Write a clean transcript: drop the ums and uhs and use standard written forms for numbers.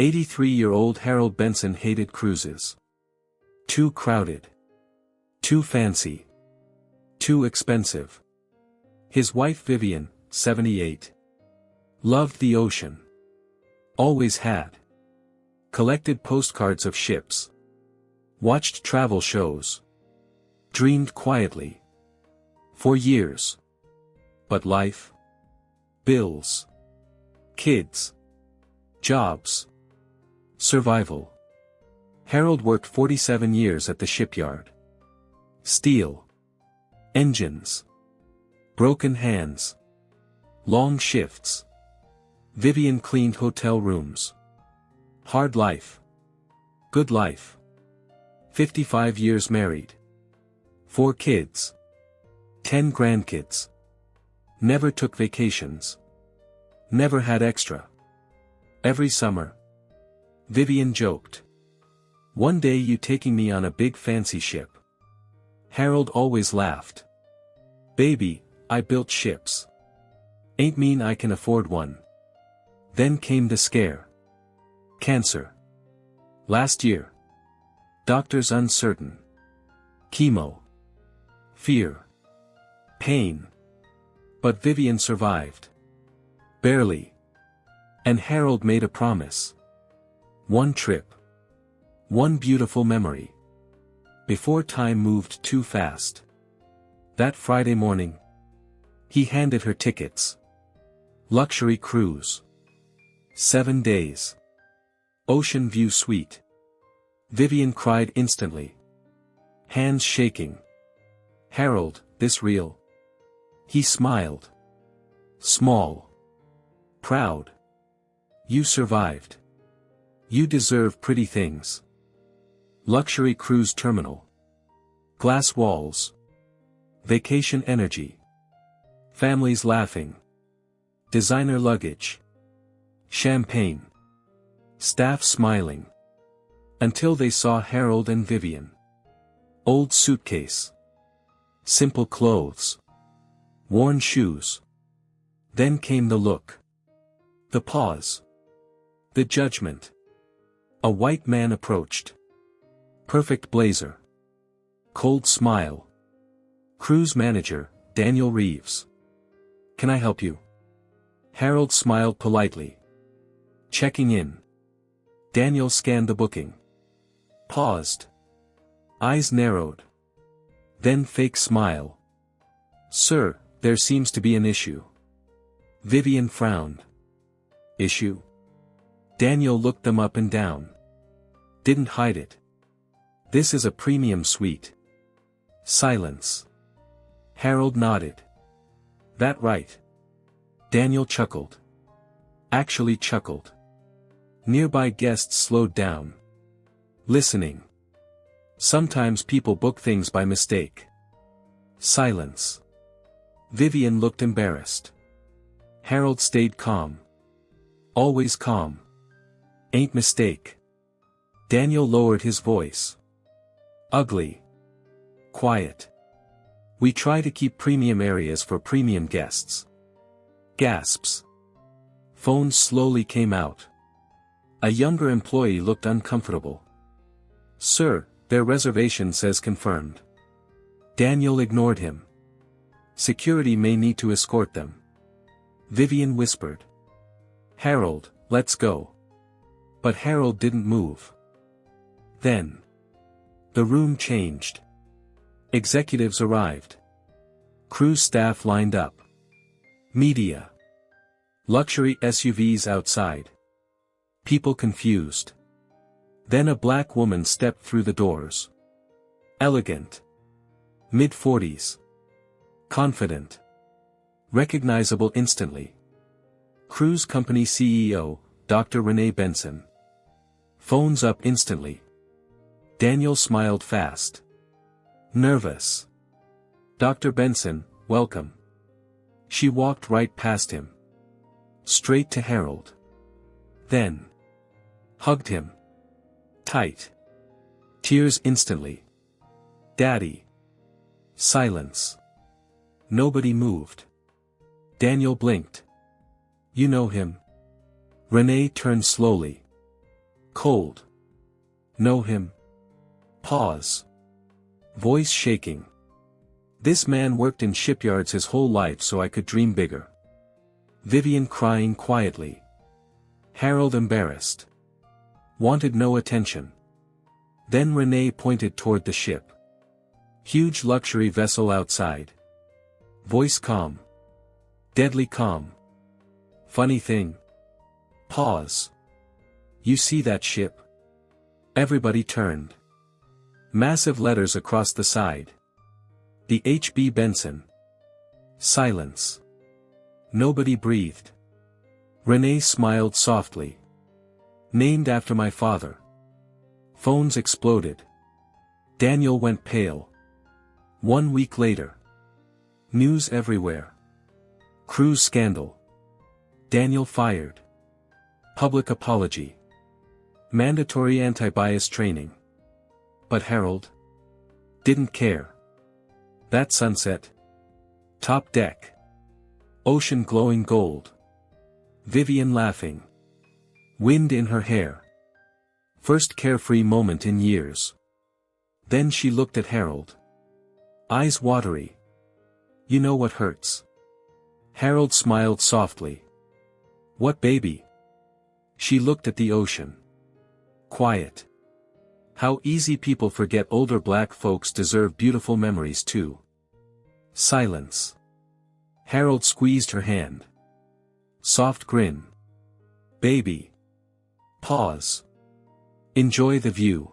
83-year-old Harold Benson hated cruises. Too crowded. Too fancy. Too expensive. His wife Vivian, 78. Loved the ocean. Always had. Collected postcards of ships. Watched travel shows. Dreamed quietly. For years. But life? Bills. Kids. Jobs. Survival. Harold worked 47 years at the shipyard. Steel. Engines. Broken hands. Long shifts. Vivian cleaned hotel rooms. Hard life. Good life. 55 years married. 4 kids. 10 grandkids. Never took vacations. Never had extra. Every summer. Vivian joked. One day you taking me on a big fancy ship. Harold always laughed. Baby, I built ships. Ain't mean I can afford one. Then came the scare. Cancer. Last year. Doctors uncertain. Chemo. Fear. Pain. But Vivian survived. Barely. And Harold made a promise. One trip. One beautiful memory. Before time moved too fast. That Friday morning. He handed her tickets. Luxury cruise. 7 days. Ocean view suite. Vivian cried instantly. Hands shaking. Harold, this real? He smiled. Small. Proud. You survived. You deserve pretty things. Luxury cruise terminal. Glass walls. Vacation energy. Families laughing. Designer luggage. Champagne. Staff smiling. Until they saw Harold and Vivian. Old suitcase. Simple clothes. Worn shoes. Then came the look. The pause. The judgment. A white man approached. Perfect blazer. Cold smile. Cruise manager, Daniel Reeves. Can I help you? Harold smiled politely. Checking in. Daniel scanned the booking. Paused. Eyes narrowed. Then fake smile. Sir, there seems to be an issue. Vivian frowned. Issue? Daniel looked them up and down. Didn't hide it. This is a premium suite. Silence. Harold nodded. That right? Daniel chuckled. Actually chuckled. Nearby guests slowed down. Listening. Sometimes people book things by mistake. Silence. Vivian looked embarrassed. Harold stayed calm. Always calm. Ain't mistake. Daniel lowered his voice. Ugly. Quiet. We try to keep premium areas for premium guests. Gasps. Phones slowly came out. A younger employee looked uncomfortable. Sir, their reservation says confirmed. Daniel ignored him. Security may need to escort them. Vivian whispered. Harold, let's go. But Harold didn't move. Then. The room changed. Executives arrived. Cruise staff lined up. Media. Luxury SUVs outside. People confused. Then a black woman stepped through the doors. Elegant. Mid-40s. Confident. Recognizable instantly. Cruise company CEO, Dr. Renee Benson. Phones up instantly. Daniel smiled fast. Nervous. Dr. Benson, welcome. She walked right past him. Straight to Harold. Then. Hugged him. Tight. Tears instantly. Daddy. Silence. Nobody moved. Daniel blinked. You know him? Renee turned slowly. Cold. Know him? Pause. Voice shaking. This man worked in shipyards his whole life so I could dream bigger. Vivian crying quietly. Harold embarrassed. Wanted no attention. Then Renee pointed toward the ship. Huge luxury vessel outside. Voice calm. Deadly calm. Funny thing. Pause. You see that ship? Everybody turned. Massive letters across the side. The H.B. Benson. Silence. Nobody breathed. Renee smiled softly. Named after my father. Phones exploded. Daniel went pale. 1 week later. News everywhere. Cruise scandal. Daniel fired. Public apology. Mandatory anti-bias training. But Harold didn't care. That sunset. Top deck. Ocean glowing gold. Vivian laughing. Wind in her hair. First carefree moment in years. Then she looked at Harold. Eyes watery. You know what hurts? Harold smiled softly. What, baby? She looked at the ocean. Quiet. How easy people forget older black folks deserve beautiful memories too. Silence. Harold squeezed her hand. Soft grin. Baby. Pause. Enjoy the view.